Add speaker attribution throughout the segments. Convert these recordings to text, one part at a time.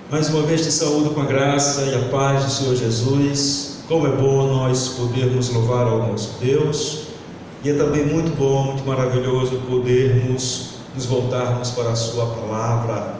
Speaker 1: Mais uma vez te saúdo com a graça e a paz do Senhor Jesus. Como é bom nós podermos louvar ao nosso Deus, e é também muito bom, muito maravilhoso podermos nos voltarmos para a sua palavra.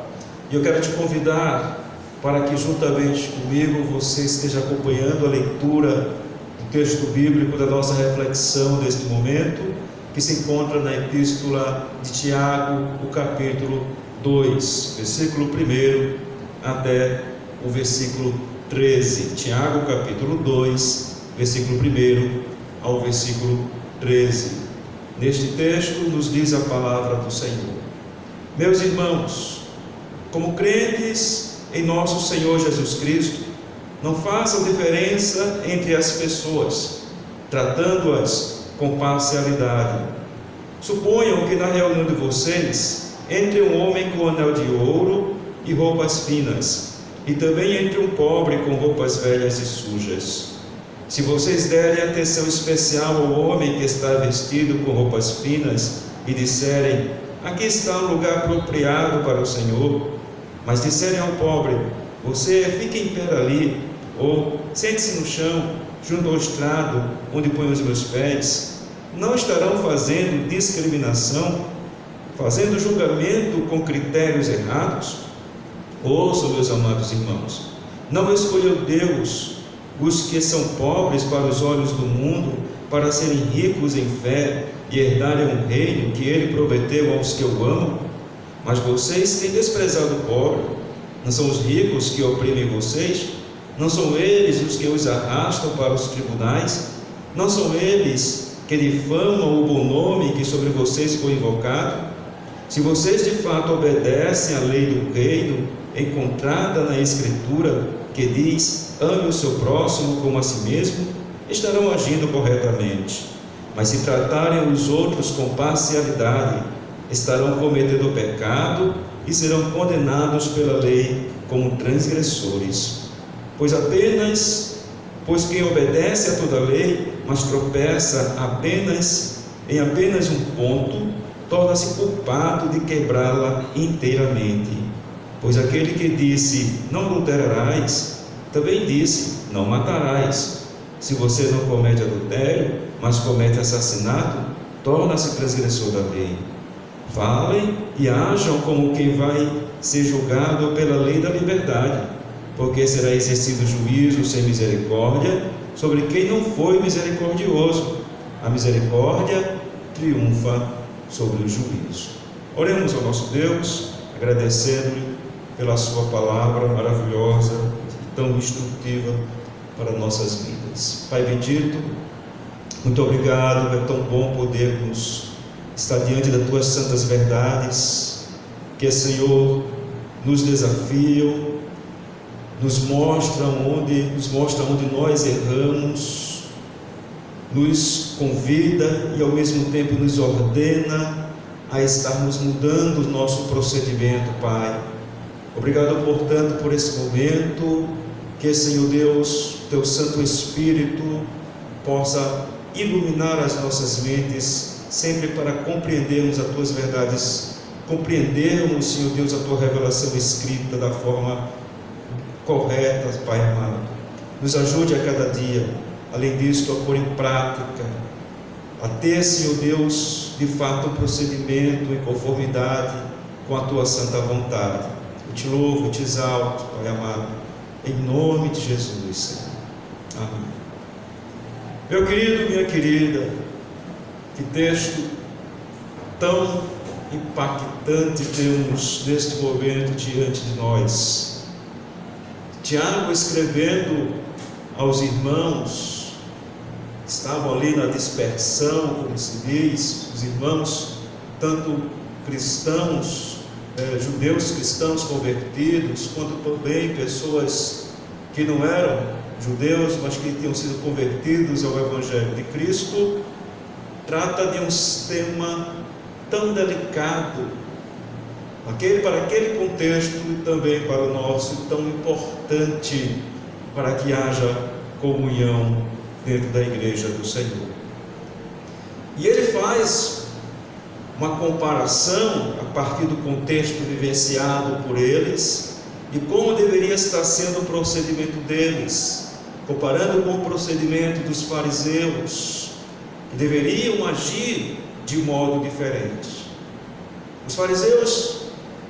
Speaker 1: E eu quero te convidar para que juntamente comigo você esteja acompanhando a leitura do texto bíblico da nossa reflexão deste momento, que se encontra na epístola de Tiago, o capítulo 2, versículo 1 até o versículo 13. Tiago, capítulo 2, versículo 1 ao versículo 13. Neste texto nos diz a palavra do Senhor: Meus irmãos, como crentes em nosso Senhor Jesus Cristo, não façam diferença entre as pessoas, tratando-as com parcialidade. Suponham que na reunião de vocês entre um homem com anel de ouro e roupas finas, e também entre um pobre com roupas velhas e sujas. Se vocês derem atenção especial ao homem que está vestido com roupas finas e disserem: aqui está um lugar apropriado para o Senhor, mas disserem ao pobre: você fique em pé ali, ou sente-se no chão, junto ao estrado onde põe os meus pés, não estarão fazendo discriminação, fazendo julgamento com critérios errados? Ouçam, meus amados irmãos, não escolheu Deus os que são pobres para os olhos do mundo, para serem ricos em fé e herdarem um reino que Ele prometeu aos que o amam? Mas vocês têm desprezado o pobre. Não são os ricos que oprimem vocês? Não são eles os que os arrastam para os tribunais? Não são eles que difamam o bom nome que sobre vocês foi invocado? Se vocês de fato obedecem à lei do reino, encontrada na Escritura, que diz: ame o seu próximo como a si mesmo, estarão agindo corretamente. Mas se tratarem os outros com parcialidade, estarão cometendo pecado e serão condenados pela lei como transgressores. Pois quem obedece a toda a lei, mas tropeça em apenas um ponto, torna-se culpado de quebrá-la inteiramente. Pois aquele que disse: não adulterarás, também disse: não matarás. Se você não comete adultério, mas comete assassinato, torna-se transgressor da lei. Falem e ajam como quem vai ser julgado pela lei da liberdade, porque será exercido juízo sem misericórdia sobre quem não foi misericordioso. A misericórdia triunfa sobre o juízo. Oremos ao nosso Deus, agradecendo-lhe pela sua palavra maravilhosa e tão instrutiva para nossas vidas. Pai bendito, muito obrigado, é tão bom podermos estar diante das tuas santas verdades, que, Senhor, nos desafiam, nos mostram onde nós erramos, nos convida e ao mesmo tempo nos ordena a estarmos mudando o nosso procedimento, Pai. Obrigado, portanto, por esse momento, que, Senhor Deus, Teu Santo Espírito possa iluminar as nossas mentes, sempre para compreendermos as Tuas verdades, compreendermos, Senhor Deus, a Tua revelação escrita da forma correta, Pai amado. Nos ajude a cada dia, além disso, a pôr em prática, a ter, Senhor Deus, de fato um procedimento em conformidade com a Tua santa vontade. Eu te louvo, eu te exalto, Pai amado, em nome de Jesus, Senhor. Amém. Meu querido, minha querida, que texto tão impactante temos neste momento diante de nós. Tiago, escrevendo aos irmãos que estavam ali na dispersão, como se diz, os irmãos, tanto cristãos, judeus cristãos convertidos, quanto também pessoas que não eram judeus, mas que tinham sido convertidos ao Evangelho de Cristo. Trata de um tema tão delicado, para aquele contexto e também para o nosso, tão importante para que haja comunhão dentro da igreja do Senhor. E ele faz uma comparação a partir do contexto vivenciado por eles, de como deveria estar sendo o procedimento deles, comparando com o procedimento dos fariseus, que deveriam agir de modo diferente. Os fariseus,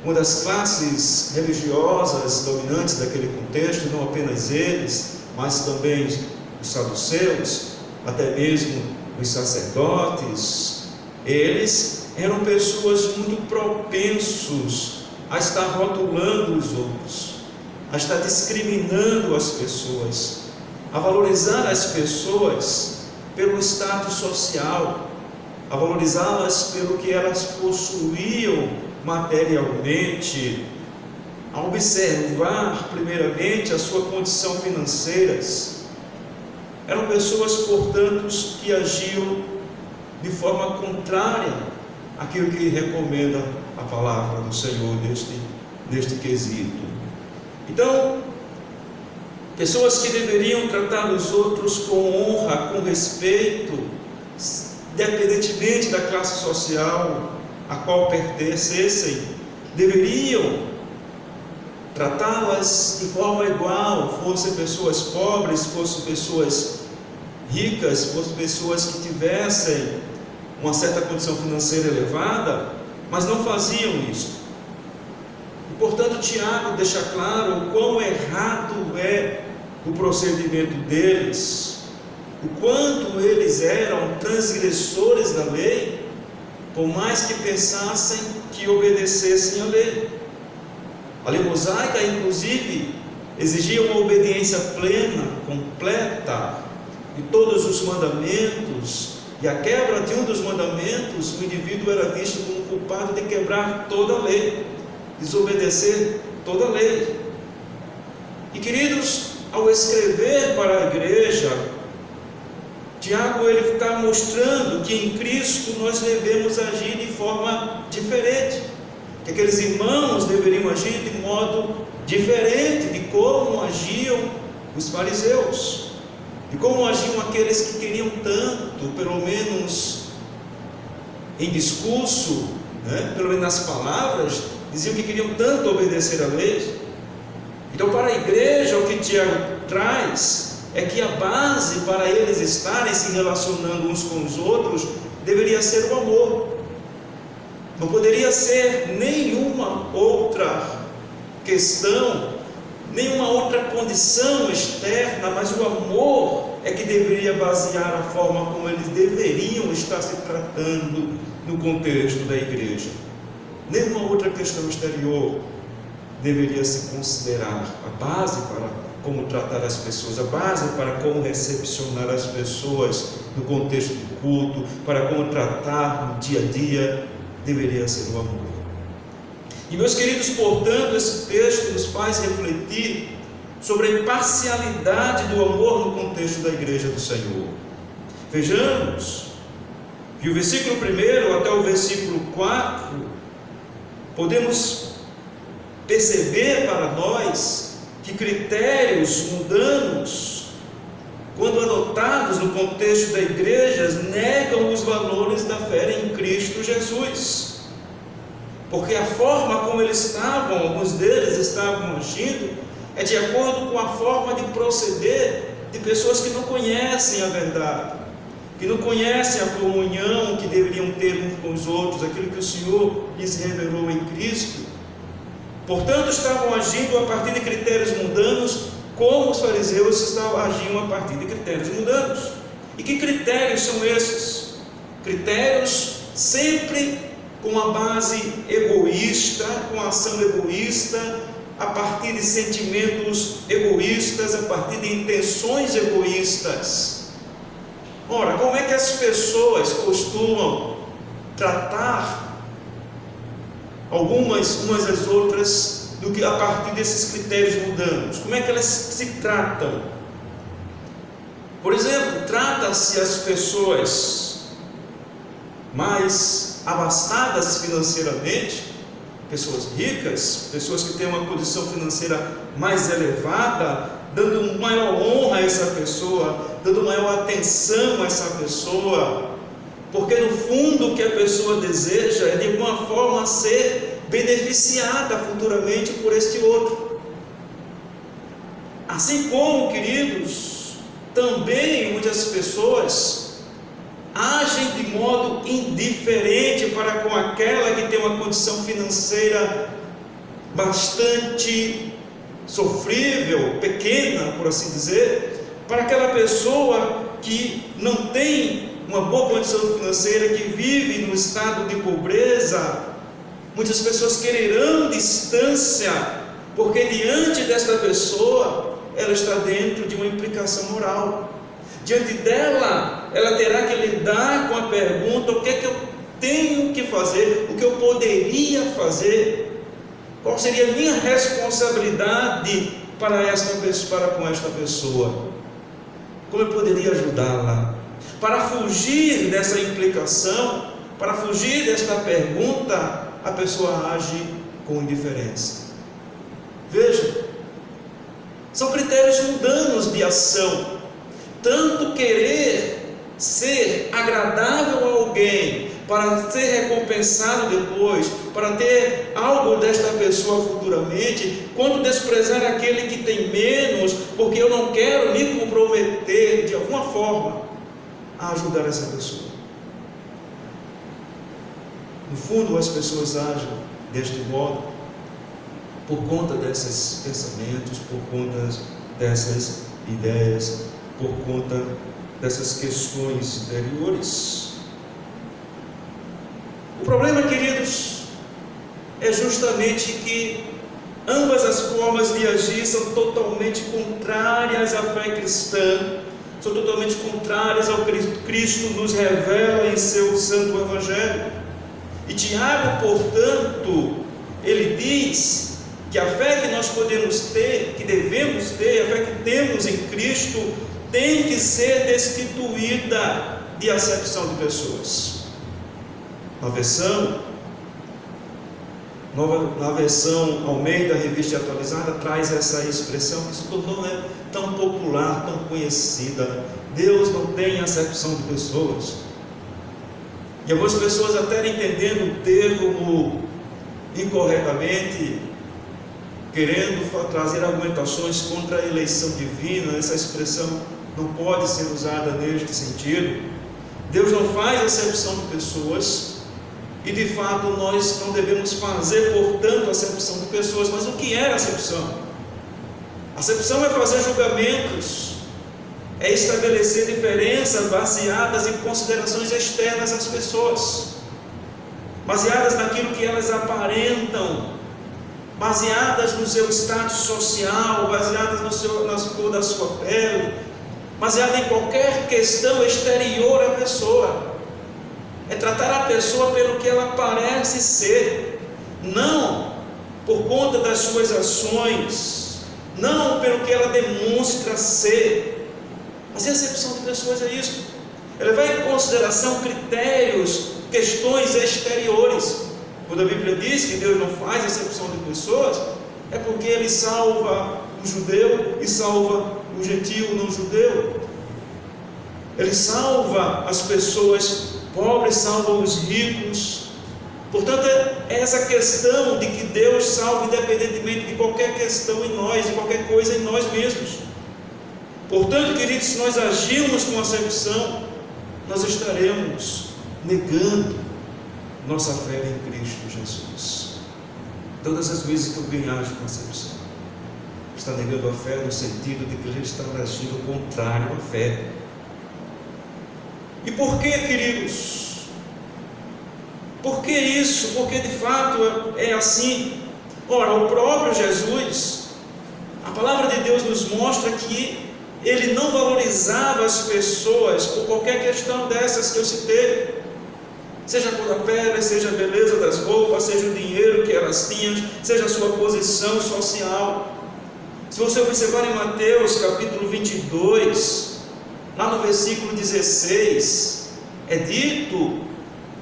Speaker 1: uma das classes religiosas dominantes daquele contexto, não apenas eles, mas também os saduceus, até mesmo os sacerdotes, eles eram pessoas muito propensos a estar rotulando os outros, a estar discriminando as pessoas, a valorizar as pessoas pelo status social, a valorizá-las pelo que elas possuíam materialmente, a observar primeiramente a sua condição financeira. Eram pessoas, portanto, que agiam de forma contrária àquilo que recomenda a palavra do Senhor neste quesito. Então, pessoas que deveriam tratar os outros com honra, com respeito, independentemente da classe social a qual pertencessem, deveriam tratá-las de forma igual, fossem pessoas pobres, fossem pessoas ricas, fossem pessoas que tivessem uma certa condição financeira elevada, mas não faziam isso. E, portanto, Tiago deixa claro o quão errado é o procedimento deles, o quanto eles eram transgressores da lei, por mais que pensassem que obedecessem a lei. A lei mosaica, inclusive, exigia uma obediência plena, completa, de todos os mandamentos, e a quebra de um dos mandamentos, o indivíduo era visto como culpado de quebrar toda a lei, desobedecer toda a lei. E, queridos, ao escrever para a igreja, Tiago ele está mostrando que em Cristo nós devemos agir de forma diferente, que aqueles irmãos deveriam agir de modo diferente de como agiam os fariseus, de como agiam aqueles que queriam tanto, pelo menos em discurso, pelo menos nas palavras, diziam que queriam tanto obedecer à lei. Então, para a igreja, o que Tiago traz é que a base para eles estarem se relacionando uns com os outros deveria ser o amor. Não poderia ser nenhuma outra questão, nenhuma outra condição externa, mas o amor é que deveria basear a forma como eles deveriam estar se tratando no contexto da igreja. Nenhuma outra questão exterior deveria se considerar a base para como tratar as pessoas, a base para como recepcionar as pessoas no contexto do culto, para como tratar no dia a dia, deveria ser o amor. E, meus queridos, portanto, esse texto nos faz refletir sobre a imparcialidade do amor no contexto da igreja do Senhor. Vejamos que o versículo 1 até o versículo 4, podemos perceber para nós que critérios mundanos, quando adotados no contexto da igreja, negam os valores da fé em Cristo Jesus. Porque a forma como eles estavam, alguns deles estavam agindo, é de acordo com a forma de proceder de pessoas que não conhecem a verdade, que não conhecem a comunhão que deveriam ter uns com os outros, aquilo que o Senhor lhes revelou em Cristo. Portanto, estavam agindo a partir de critérios mundanos, como os fariseus agiam a partir de critérios mundanos. E que critérios são esses? Critérios sempre com a base egoísta, com a ação egoísta, a partir de sentimentos egoístas, a partir de intenções egoístas. Ora, como é que as pessoas costumam tratar umas às outras do que a partir desses critérios mundanos? Como é que elas se tratam? Por exemplo, trata-se as pessoas mais abastadas financeiramente, pessoas ricas, pessoas que têm uma condição financeira mais elevada, dando maior honra a essa pessoa, dando maior atenção a essa pessoa, porque no fundo o que a pessoa deseja é de alguma forma ser beneficiada futuramente por este outro. Assim como, queridos, também muitas pessoas agem de modo indiferente para com aquela que tem uma condição financeira bastante sofrível, pequena, por assim dizer, para aquela pessoa que não tem uma boa condição financeira, que vive no estado de pobreza. Muitas pessoas quererão distância, porque diante desta pessoa, ela está dentro de uma implicação moral. Diante dela, ela terá que lidar com a pergunta: o que é que eu tenho que fazer? O que eu poderia fazer? Qual seria a minha responsabilidade para com esta pessoa? Como eu poderia ajudá-la? Para fugir dessa implicação, para fugir desta pergunta, a pessoa age com indiferença. Veja, são critérios mundanos de ação. Tanto querer ser agradável a alguém para ser recompensado depois, para ter algo desta pessoa futuramente, quanto desprezar aquele que tem menos, porque eu não quero me comprometer de alguma forma a ajudar essa pessoa. No fundo, as pessoas agem deste modo por conta desses pensamentos, por conta dessas ideias, por conta dessas questões interiores. O problema, queridos, é justamente que ambas as formas de agir são totalmente contrárias à fé cristã, são totalmente contrárias ao que Cristo nos revela em seu santo Evangelho. E Tiago, portanto, ele diz que a fé que nós podemos ter, que devemos ter, a fé que temos em Cristo, tem que ser destituída de acepção de pessoas. Na versão Almeida, Revista Atualizada, traz essa expressão que se tornou tão popular, tão conhecida: Deus não tem acepção de pessoas. E algumas pessoas até entendendo o termo incorretamente, querendo trazer argumentações contra a eleição divina. Essa expressão não pode ser usada neste sentido. Deus não faz acepção de pessoas, e de fato nós não devemos fazer, portanto, acepção de pessoas. Mas o que é acepção? Acepção é fazer julgamentos, é estabelecer diferenças baseadas em considerações externas às pessoas, baseadas naquilo que elas aparentam, baseadas no seu status social, baseadas na cor da sua pele, baseada em qualquer questão exterior à pessoa. É tratar a pessoa pelo que ela parece ser, não por conta das suas ações, não pelo que ela demonstra ser. Mas a acepção de pessoas é isso. Ela vai em consideração critérios, questões exteriores. Quando a Bíblia diz que Deus não faz acepção de pessoas, é porque Ele salva o judeu e salva o gentio não judeu. Ele salva as pessoas pobres, salva os ricos. Portanto, é essa questão de que Deus salva independentemente de qualquer questão em nós, de qualquer coisa em nós mesmos. Portanto, queridos, se nós agirmos com acepção, nós estaremos negando nossa fé em Cristo Jesus. Todas as vezes que alguém age com acepção, está negando a fé no sentido de que ele está agindo contrário à fé. E por que, queridos? Por que isso? Porque de fato é assim. Ora, o próprio Jesus, a palavra de Deus nos mostra que Ele não valorizava as pessoas por qualquer questão dessas que eu citei, seja a cor da pele, seja a beleza das roupas, seja o dinheiro que elas tinham, seja a sua posição social. Se você observar em Mateus capítulo 22, lá no versículo 16, é dito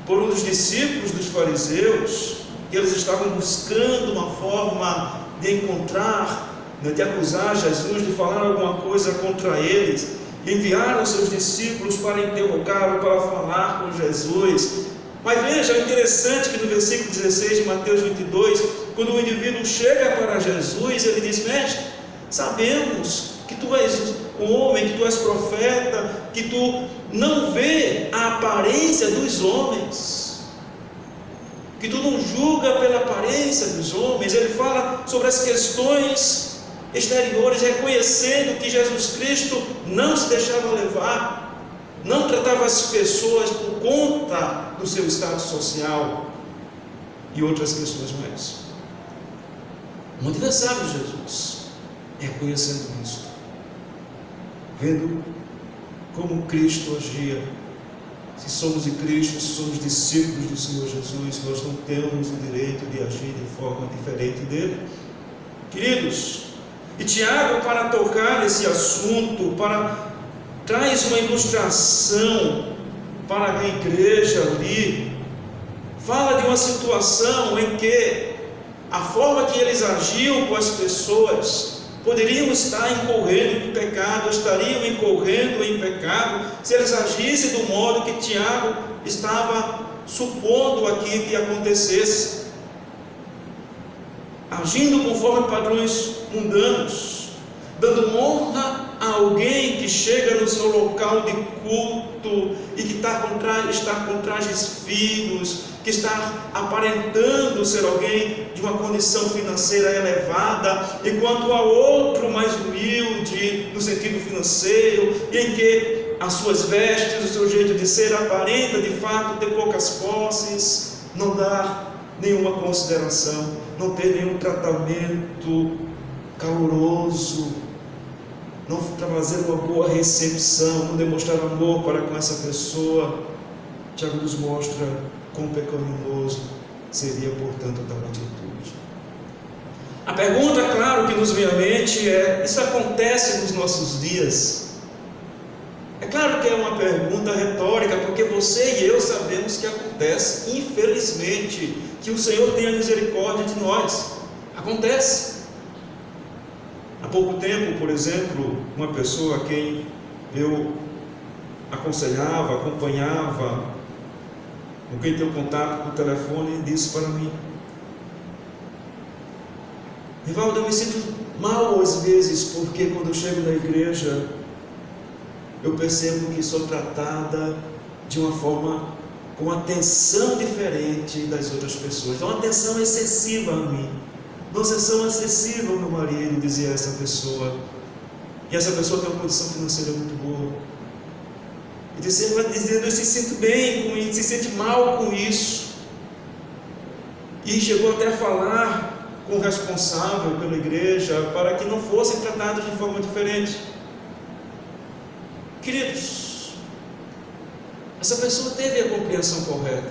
Speaker 1: por um dos discípulos dos fariseus que eles estavam buscando uma forma de encontrar, de acusar Jesus, de falar alguma coisa contra eles. Enviaram seus discípulos para interrogá-lo, para falar com Jesus. Mas veja, é interessante que no versículo 16 de Mateus 22, quando o indivíduo chega para Jesus, ele diz: mestre, Sabemos que tu és homem, que tu és profeta, que tu não vê a aparência dos homens, que tu não julga pela aparência dos homens. Ele fala sobre as questões exteriores, reconhecendo que Jesus Cristo não se deixava levar, não tratava as pessoas por conta do seu estado social e outras questões mais. Um adversário de Jesus, reconhecendo isso, vendo como Cristo agia. Se somos de Cristo, se somos discípulos do Senhor Jesus, nós não temos o direito de agir de forma diferente dele. Queridos, e Tiago, para tocar nesse assunto, traz uma ilustração para a igreja ali, fala de uma situação em que a forma que eles agiam com as pessoas poderiam estar incorrendo em pecado, estariam incorrendo em pecado, se eles agissem do modo que Tiago estava supondo aqui que acontecesse, agindo conforme padrões mundanos, dando honra a alguém que chega no seu local de culto e que está com trajes finos, que está aparentando ser alguém de uma condição financeira elevada, enquanto há outro mais humilde no sentido financeiro, em que as suas vestes, o seu jeito de ser aparenta de fato ter poucas posses, não dá nenhuma consideração, não ter nenhum tratamento caloroso, não fazer uma boa recepção, não demonstrar amor para com essa pessoa. Tiago nos mostra quão pecaminoso seria, portanto, tal atitude. A pergunta, claro, que nos vem à mente é: isso acontece nos nossos dias? É claro que é uma pergunta retórica, porque você e eu sabemos que acontece, infelizmente. Que o Senhor tenha misericórdia de nós. Acontece. Há pouco tempo, por exemplo, uma pessoa a quem eu aconselhava, acompanhava, com quem tenho contato por telefone, disse para mim: Rivaldo, eu me sinto mal às vezes, porque quando eu chego na igreja, eu percebo que sou tratada de uma forma, com atenção diferente das outras pessoas. Então, atenção excessiva a mim, uma atenção excessiva ao meu marido, dizia essa pessoa. E essa pessoa tem uma condição financeira muito boa. E dizendo, eu se sinto bem com isso, se sente mal com isso. E chegou até a falar com o responsável pela igreja para que não fossem tratados de forma diferente. Queridos, essa pessoa teve a compreensão correta,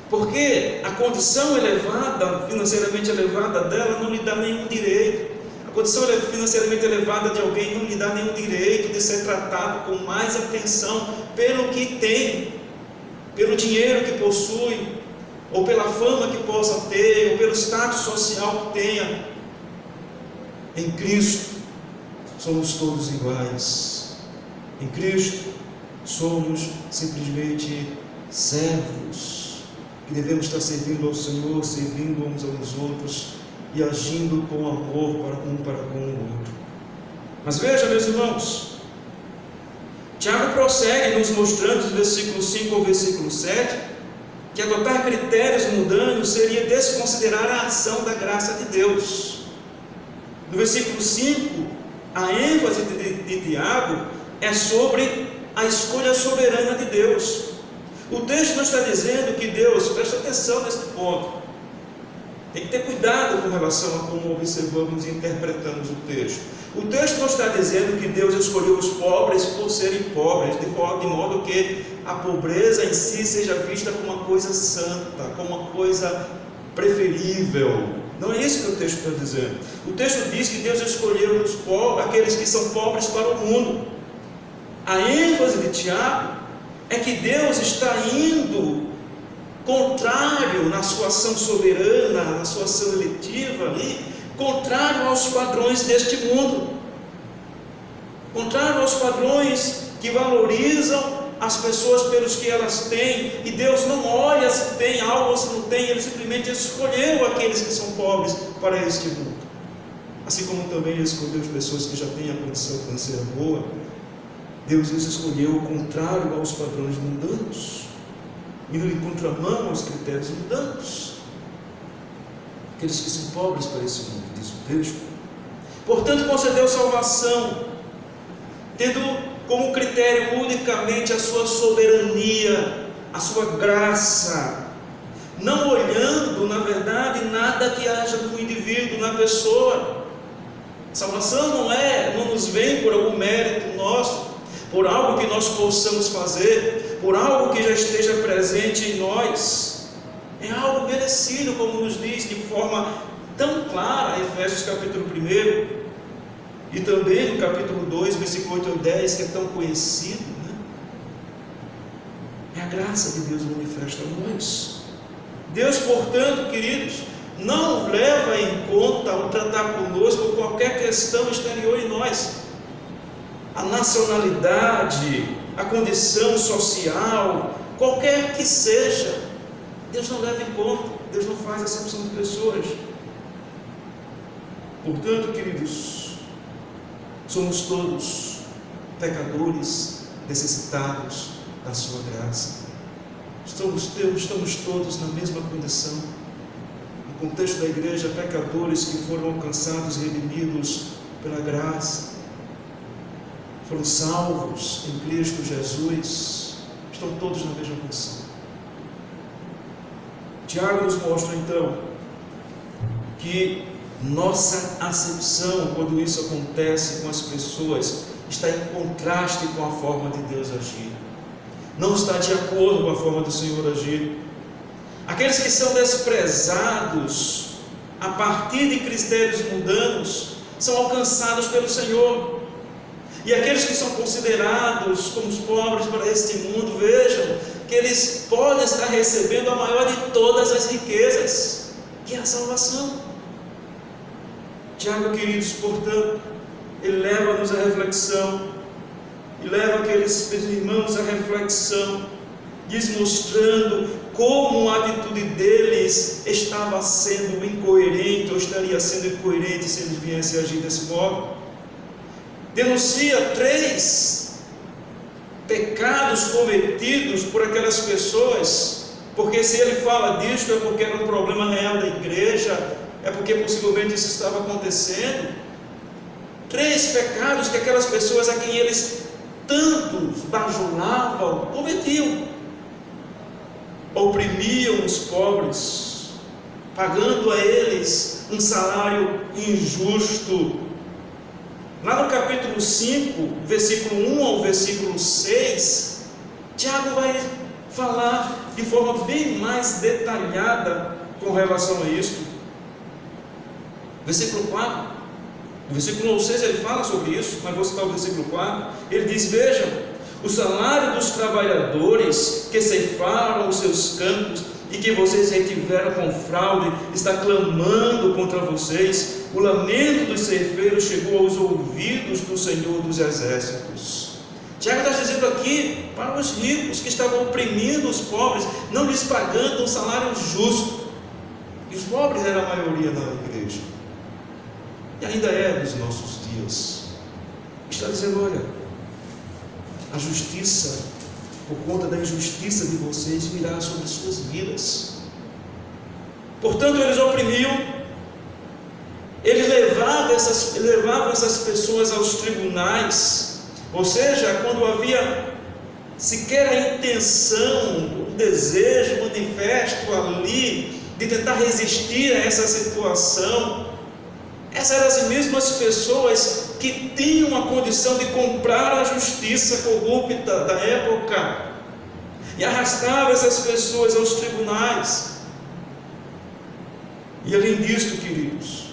Speaker 1: porque a condição elevada, financeiramente elevada dela, não lhe dá nenhum direito. A condição financeiramente elevada de alguém não lhe dá nenhum direito de ser tratado com mais atenção pelo que tem, pelo dinheiro que possui, ou pela fama que possa ter, ou pelo status social que tenha. Em Cristo somos todos iguais. Em Cristo somos simplesmente servos, que devemos estar servindo ao Senhor, servindo uns aos outros e agindo com amor para com o outro. Mas veja, meus irmãos, Tiago prossegue nos mostrando, do versículo 5 ao versículo 7, que adotar critérios mundanos seria desconsiderar a ação da graça de Deus. No versículo 5, a ênfase de Tiago é sobre a escolha soberana de Deus. O texto não está dizendo que Deus, presta atenção nesse ponto, tem que ter cuidado com relação a como observamos e interpretamos o texto. O texto não está dizendo que Deus escolheu os pobres por serem pobres, de modo que a pobreza em si seja vista como uma coisa santa, como uma coisa preferível. Não é isso que o texto está dizendo. O texto diz que Deus escolheu os pobres, aqueles que são pobres para o mundo. A ênfase de Tiago é que Deus está indo contrário na sua ação soberana, na sua ação eletiva ali, contrário aos padrões deste mundo, contrário aos padrões que valorizam as pessoas pelos que elas têm, e Deus não olha se tem algo ou se não tem, Ele simplesmente escolheu aqueles que são pobres para este mundo. Assim como também Ele escolheu as pessoas que já têm a condição financeira boa, Deus os escolheu ao contrário aos padrões mundanos, indo em contramão aos critérios mundanos, aqueles que são pobres para esse mundo, diz o texto. Portanto, concedeu salvação, tendo como critério unicamente a sua soberania, a sua graça, não olhando, na verdade, nada que haja no indivíduo, na pessoa. Salvação não nos vem por algum mérito nosso, por algo que nós possamos fazer, por algo que já esteja presente em nós. É algo merecido, como nos diz de forma tão clara Efésios capítulo 1 e também no capítulo 2, versículo 8 ao 10, que é tão conhecido, né? É a graça de Deus manifesta a nós. Deus, portanto, queridos, não leva em conta ao tratar conosco qualquer questão exterior em nós. A nacionalidade, a condição social, qualquer que seja, Deus não leva em conta, Deus não faz acepção de pessoas. Portanto, queridos, somos todos pecadores, necessitados da sua graça. Estamos todos na mesma condição. No contexto da igreja, pecadores que foram alcançados, redimidos pela graça, foram salvos em Cristo Jesus, estão todos na mesma condição. Tiago nos mostra então que nossa acepção, quando isso acontece com as pessoas, está em contraste com a forma de Deus agir, não está de acordo com a forma do Senhor agir. Aqueles que são desprezados a partir de critérios mundanos são alcançados pelo Senhor, e aqueles que são considerados como os pobres para este mundo, vejam que eles podem estar recebendo a maior de todas as riquezas, que é a salvação. Tiago, queridos, portanto, ele leva-nos à reflexão, e leva aqueles irmãos à reflexão, diz mostrando como a atitude deles estava sendo incoerente, ou estaria sendo incoerente se eles viessem a agir desse modo. Denuncia 3 pecados cometidos por aquelas pessoas, porque se ele fala disto é porque era um problema real da igreja, é porque possivelmente isso estava acontecendo. 3 pecados que aquelas pessoas a quem eles tantos bajulavam cometiam: oprimiam os pobres, pagando a eles um salário injusto. Lá no capítulo 5, versículo 1 ao versículo 6, Tiago vai falar de forma bem mais detalhada com relação a isso. Versículo 4, no versículo 6 ele fala sobre isso, mas vou citar o versículo 4, ele diz: vejam, o salário dos trabalhadores que ceifaram os seus campos e que vocês retiveram com fraude está clamando contra vocês. O lamento dos ceifeiros chegou aos ouvidos do Senhor dos Exércitos. Tiago está dizendo aqui para os ricos que estavam oprimindo os pobres, não lhes pagando um salário justo. E os pobres eram a maioria na igreja, e ainda é nos nossos dias. Está dizendo: olha, a justiça, por conta da injustiça de vocês, virá sobre suas vidas. Portanto, eles oprimiam, eles levavam essas pessoas aos tribunais, ou seja, quando havia sequer a intenção, o desejo manifesto ali de tentar resistir a essa situação, essas eram as mesmas pessoas que tinham a condição de comprar a justiça corrupta da época e arrastavam essas pessoas aos tribunais. E além disto, queridos,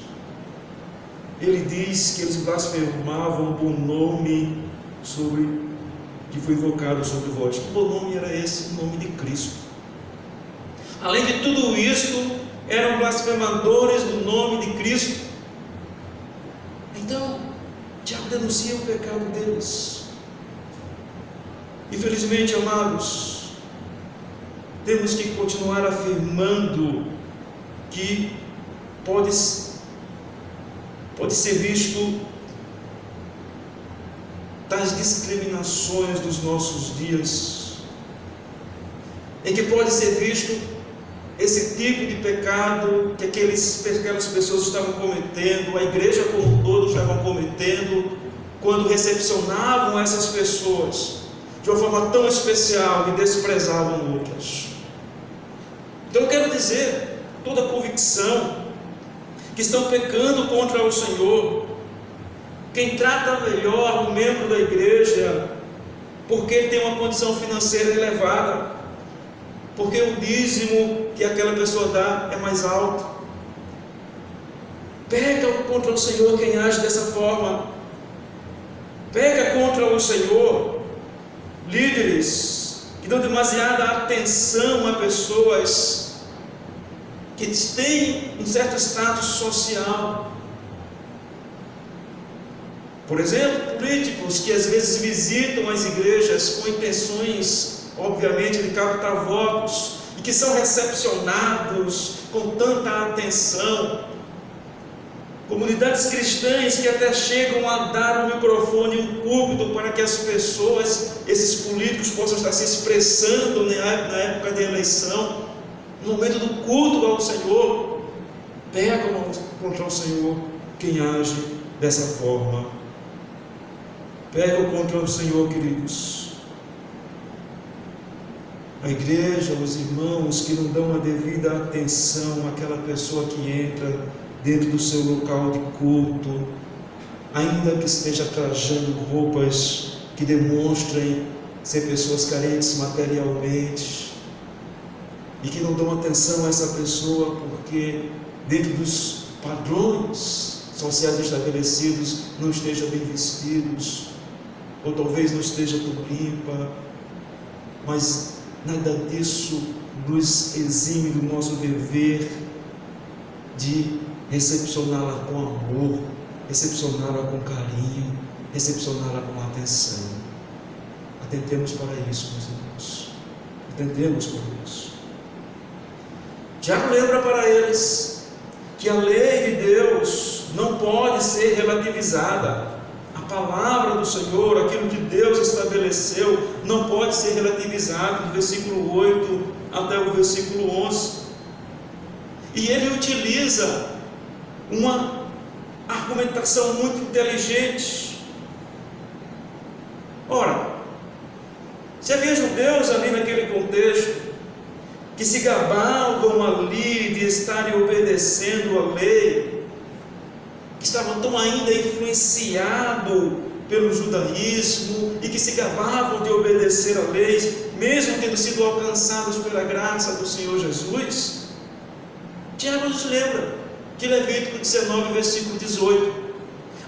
Speaker 1: ele diz que eles blasfemavam o bom nome que foi invocado sobre vós. Que bom nome era esse? O nome de Cristo. Além de tudo isto, eram blasfemadores do nome de Cristo. Então, Tiago denuncia o pecado deles. Infelizmente, amados, temos que continuar afirmando que pode ser visto tais discriminações dos nossos dias, em que pode ser visto esse tipo de pecado que aquelas pessoas estavam cometendo, a igreja como um todo estavam cometendo, quando recepcionavam essas pessoas de uma forma tão especial e desprezavam outras. Então eu quero dizer, toda convicção que estão pecando contra o Senhor, quem trata melhor o membro da igreja, porque ele tem uma condição financeira elevada, porque o dízimo que aquela pessoa dá é mais alto, pega contra o Senhor quem age dessa forma, pega contra o Senhor líderes que dão demasiada atenção a pessoas que têm um certo status social. Por exemplo, políticos que às vezes visitam as igrejas com intenções, obviamente, de captar votos, e que são recepcionados com tanta atenção. Comunidades cristãs que até chegam a dar um microfone, um púlpito para que as pessoas, esses políticos, possam estar se expressando na época da eleição, no momento do culto ao Senhor. Pegam contra o Senhor quem age dessa forma. Pegam contra o Senhor, queridos, a igreja, os irmãos que não dão a devida atenção àquela pessoa que entra dentro do seu local de culto, ainda que esteja trajando roupas que demonstrem ser pessoas carentes materialmente, e que não dão atenção a essa pessoa porque dentro dos padrões sociais estabelecidos não esteja bem vestidos, ou talvez não esteja tão limpa, mas nada disso nos exime do nosso dever de recepcioná-la com amor, recepcioná-la com carinho, recepcioná-la com atenção. Atentemos para isso, meus irmãos. Atentemos para isso. Tiago lembra para eles que a lei de Deus não pode ser relativizada. A palavra do Senhor, aquilo que Deus estabeleceu, não pode ser relativizado, do versículo 8 até o versículo 11. E ele utiliza uma argumentação muito inteligente. Ora, se havia judeus ali naquele contexto, que se gabavam ali de estarem obedecendo a lei, que estavam tão ainda influenciados pelo judaísmo e que se gabavam de obedecer a lei, mesmo tendo sido alcançados pela graça do Senhor Jesus, Tiago nos lembra que Levítico 19, versículo 18: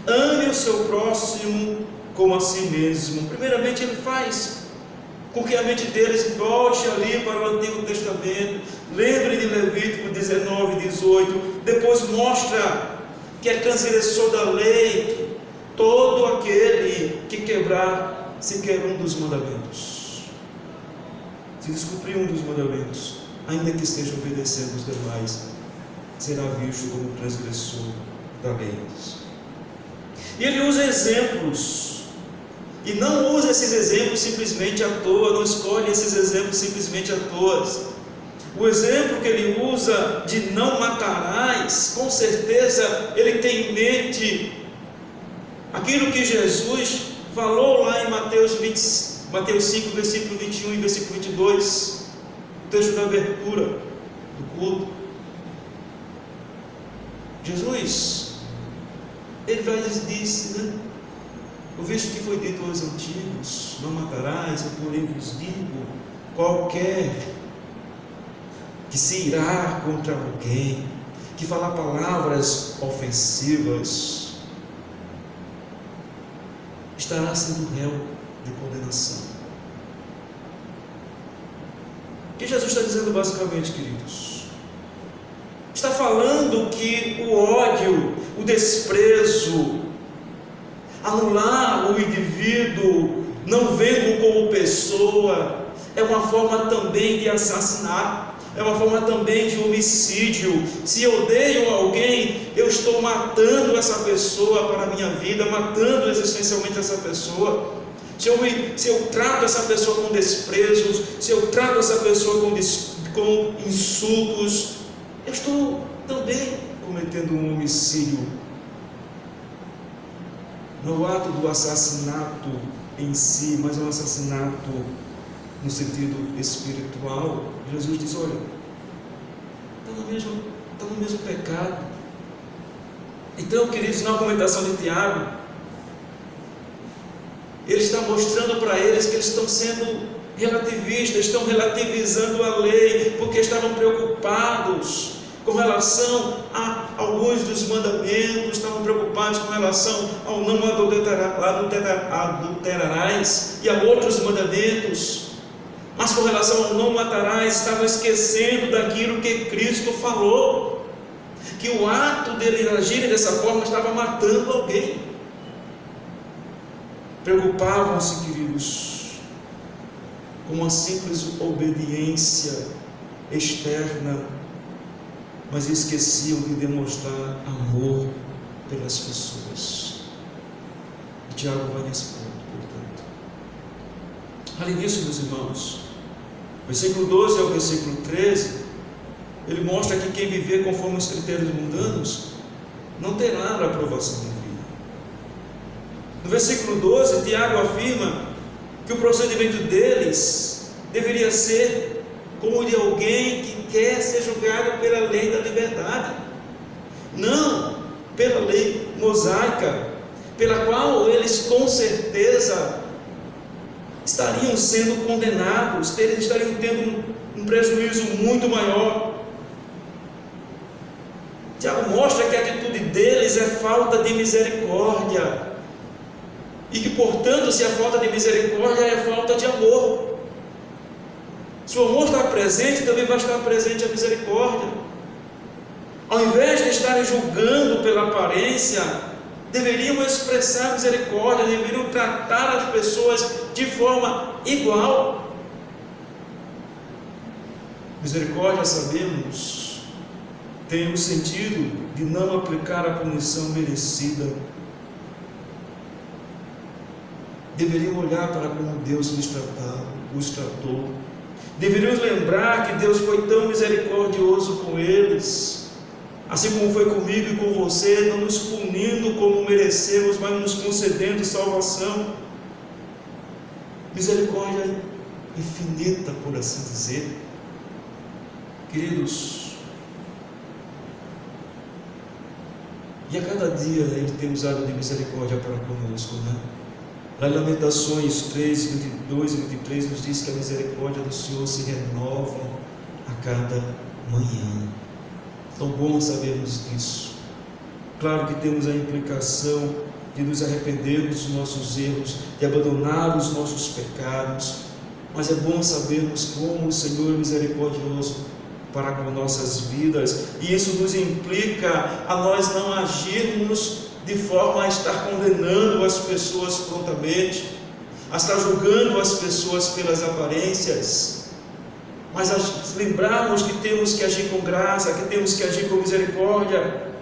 Speaker 1: ame o seu próximo como a si mesmo. Primeiramente ele faz com que a mente deles volte ali para o Antigo Testamento, lembre de Levítico 19, 18, depois mostra que é transgressor da lei todo aquele que quebrar sequer um dos mandamentos. Se descumprir um dos mandamentos, ainda que esteja obedecendo os demais, será visto como transgressor da lei. E ele usa exemplos, e não usa esses exemplos simplesmente à toa, não escolhe esses exemplos simplesmente à toa. O exemplo que ele usa de não matarás, com certeza ele tem em mente aquilo que Jesus falou lá em Mateus 5, versículo 21 e versículo 22, o texto da abertura do culto. Jesus, ele vai disse, né? O visto que foi dito aos antigos: não matarás, eu porém vos digo, qualquer que se irá contra alguém, que falar palavras ofensivas, estará sendo réu de condenação. O que Jesus está dizendo basicamente, queridos? Está falando que o ódio, o desprezo, anular o indivíduo, não vendo como pessoa, é uma forma também de assassinar. é uma forma também de homicídio. Se eu odeio alguém, eu estou matando essa pessoa para a minha vida, matando existencialmente essa pessoa. Se eu trato essa pessoa com desprezos, se eu trato essa pessoa com insultos, eu estou também cometendo um homicídio. Não o ato do assassinato em si, mas um assassinato no sentido espiritual. Jesus diz: olha, está no mesmo pecado. Então, queridos, na argumentação de Tiago, ele está mostrando para eles que eles estão sendo relativistas, estão relativizando a lei, porque estavam preocupados com relação a alguns dos mandamentos, estavam preocupados com relação ao não adulterarás e a outros mandamentos, mas com relação ao não matarás, estavam esquecendo daquilo que Cristo falou, que o ato dele agir dessa forma estava matando alguém. Preocupavam-se, queridos, com uma simples obediência externa, mas esqueciam de demonstrar amor pelas pessoas. O Tiago vai nesse ponto, portanto. Além disso, meus irmãos, versículo 12 ao versículo 13, ele mostra que quem viver conforme os critérios mundanos não terá a aprovação divina. No versículo 12, Tiago afirma que o procedimento deles deveria ser como de alguém que quer ser julgado pela lei da liberdade, não pela lei mosaica, pela qual eles com certeza estariam sendo condenados, eles estariam tendo um prejuízo muito maior. Tiago mostra que a atitude deles é falta de misericórdia, e que, portanto, se a falta de misericórdia é falta de amor. Se o amor está presente, também vai estar presente a misericórdia. Ao invés de estarem julgando pela aparência, deveriam expressar misericórdia, deveriam tratar as pessoas de forma igual. Misericórdia, sabemos, tem o sentido de não aplicar a punição merecida. Deveriam olhar para como Deus os tratou. Deveriam lembrar que Deus foi tão misericordioso com eles, assim como foi comigo e com você, não nos punindo como merecemos, mas nos concedendo salvação. Misericórdia infinita, por assim dizer. Queridos, e a cada dia Ele tem usado de misericórdia para conosco, né? Lá em Lamentações 3, 22 e 23 nos diz que a misericórdia do Senhor se renova a cada manhã. Tão bom sabermos disso. Claro que temos a implicação de nos arrependermos dos nossos erros, de abandonar os nossos pecados, mas é bom sabermos como o Senhor é misericordioso para com nossas vidas, e isso nos implica a nós não agirmos de forma a estar condenando as pessoas prontamente, a estar julgando as pessoas pelas aparências, mas a lembrarmos que temos que agir com graça, que temos que agir com misericórdia.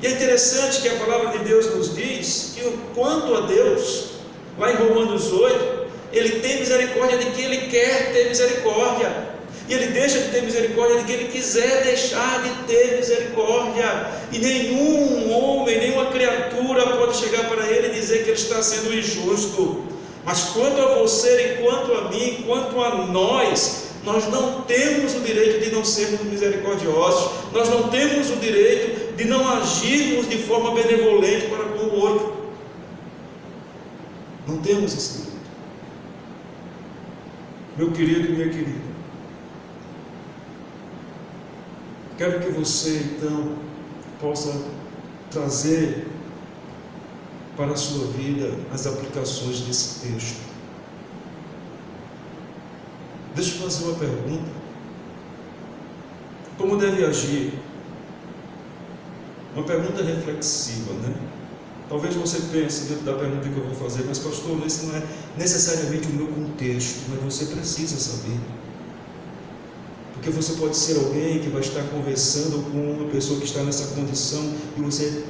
Speaker 1: E é interessante que a palavra de Deus nos diz que, quanto a Deus, lá em Romanos 8, Ele tem misericórdia de quem Ele quer ter misericórdia, e Ele deixa de ter misericórdia de quem Ele quiser deixar de ter misericórdia, e nenhum homem, nenhuma criatura pode chegar para Ele e dizer que Ele está sendo injusto. Mas quanto a você, e quanto a mim, quanto a nós não temos o direito de não sermos misericordiosos, nós não temos o direito de não agirmos de forma benevolente para com o outro. Não temos esse direito. Meu querido e minha querida, quero que você então possa trazer para a sua vida as aplicações desse texto. Deixa eu fazer uma pergunta. Como deve agir? Uma pergunta reflexiva, né? Talvez você pense dentro da pergunta que eu vou fazer, mas pastor, esse não é necessariamente o meu contexto, mas você precisa saber. Porque você pode ser alguém que vai estar conversando com uma pessoa que está nessa condição e você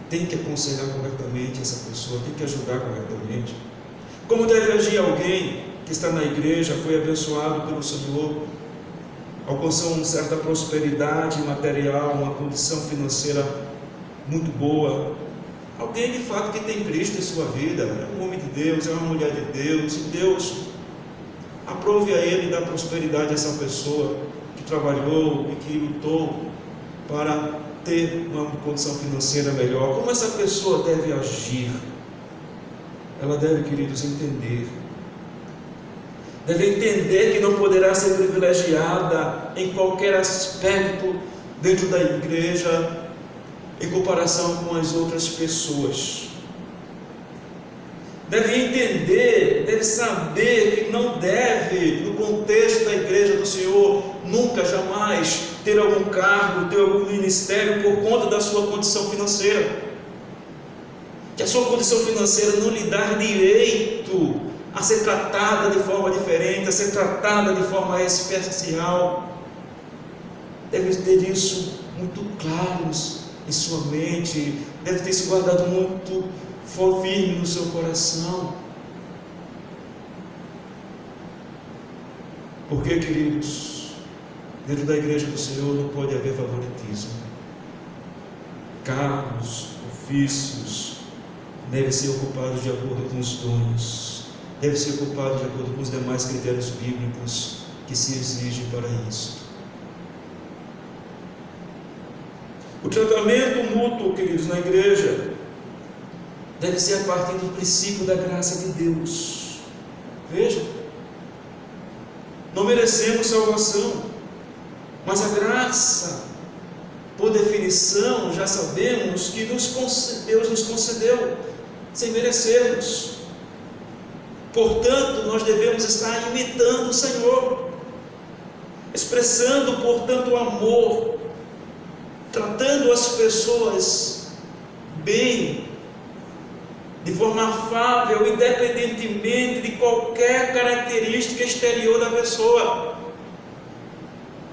Speaker 1: tem que aconselhar corretamente essa pessoa, tem que ajudar corretamente. Como deve agir alguém que está na igreja, foi abençoado pelo Senhor, alcançou uma certa prosperidade material, uma condição financeira muito boa, alguém de fato que tem Cristo em sua vida, é um homem de Deus, é uma mulher de Deus, e Deus aprove a ele e dá prosperidade a essa pessoa que trabalhou e que lutou para ter uma condição financeira melhor. Como essa pessoa deve agir? Ela deve, queridos, entender que não poderá ser privilegiada em qualquer aspecto dentro da igreja em comparação com as outras pessoas. Deve entender, deve saber que não deve, no contexto da igreja do Senhor, nunca, jamais ter algum cargo, ter algum ministério por conta da sua condição financeira. Que a sua condição financeira não lhe dá direito a ser tratada de forma diferente, a ser tratada de forma especial. Deve ter isso muito claro em sua mente, deve ter isso guardado muito firme no seu coração. Porque, queridos, dentro da igreja do Senhor não pode haver favoritismo. Cargos, ofícios devem ser ocupados de acordo com os dons, devem ser ocupados de acordo com os demais critérios bíblicos que se exigem para isso. O tratamento mútuo, queridos, na igreja deve ser a partir do princípio da graça de Deus. Veja, não merecemos salvação, mas a graça, por definição, já sabemos que Deus nos concedeu sem merecermos. Portanto, nós devemos estar imitando o Senhor, expressando, portanto, o amor, tratando as pessoas bem, de forma afável, independentemente de qualquer característica exterior da pessoa.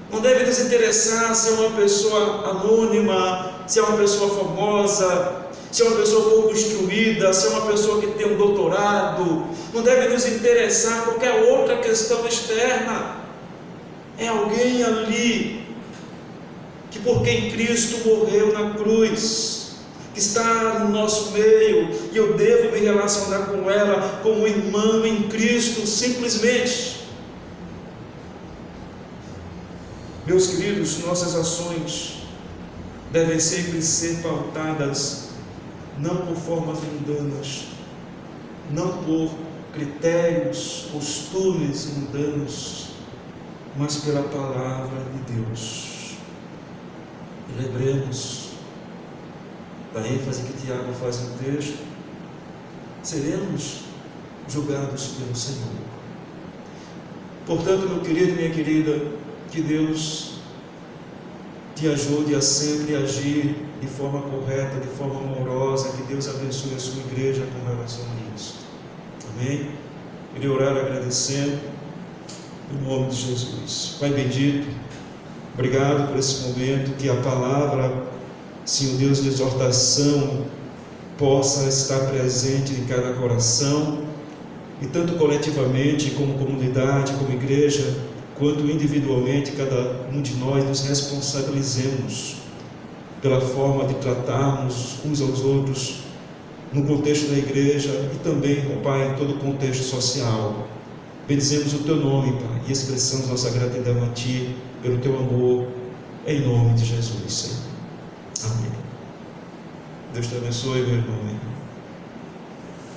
Speaker 1: Não deve nos interessar se é uma pessoa anônima, se é uma pessoa famosa, se é uma pessoa pouco instruída, se é uma pessoa que tem um doutorado. Não deve nos interessar qualquer outra questão externa. É alguém ali que por quem Cristo morreu na cruz, que está no nosso meio, e eu devo me relacionar com ela como irmão em Cristo, simplesmente. Meus queridos, nossas ações devem sempre ser pautadas não por formas mundanas, não por critérios, costumes mundanos, mas pela palavra de Deus. E lembremos da ênfase que Tiago faz no texto: seremos julgados pelo Senhor. Portanto, meu querido e minha querida, que Deus te ajude a sempre agir de forma correta, de forma amorosa, que Deus abençoe a sua igreja com relação a isso. Amém? Queria orar agradecendo em nome de Jesus. Pai bendito, obrigado por esse momento, que a palavra, Senhor Deus de exortação, possa estar presente em cada coração, e tanto coletivamente, como comunidade, como igreja, quanto individualmente, cada um de nós nos responsabilizemos pela forma de tratarmos uns aos outros no contexto da igreja e também, ó Pai, em todo o contexto social. Bendizemos o Teu nome, Pai, e expressamos nossa gratidão a Ti pelo Teu amor, em nome de Jesus, Senhor. Amém. Deus te abençoe, meu irmão.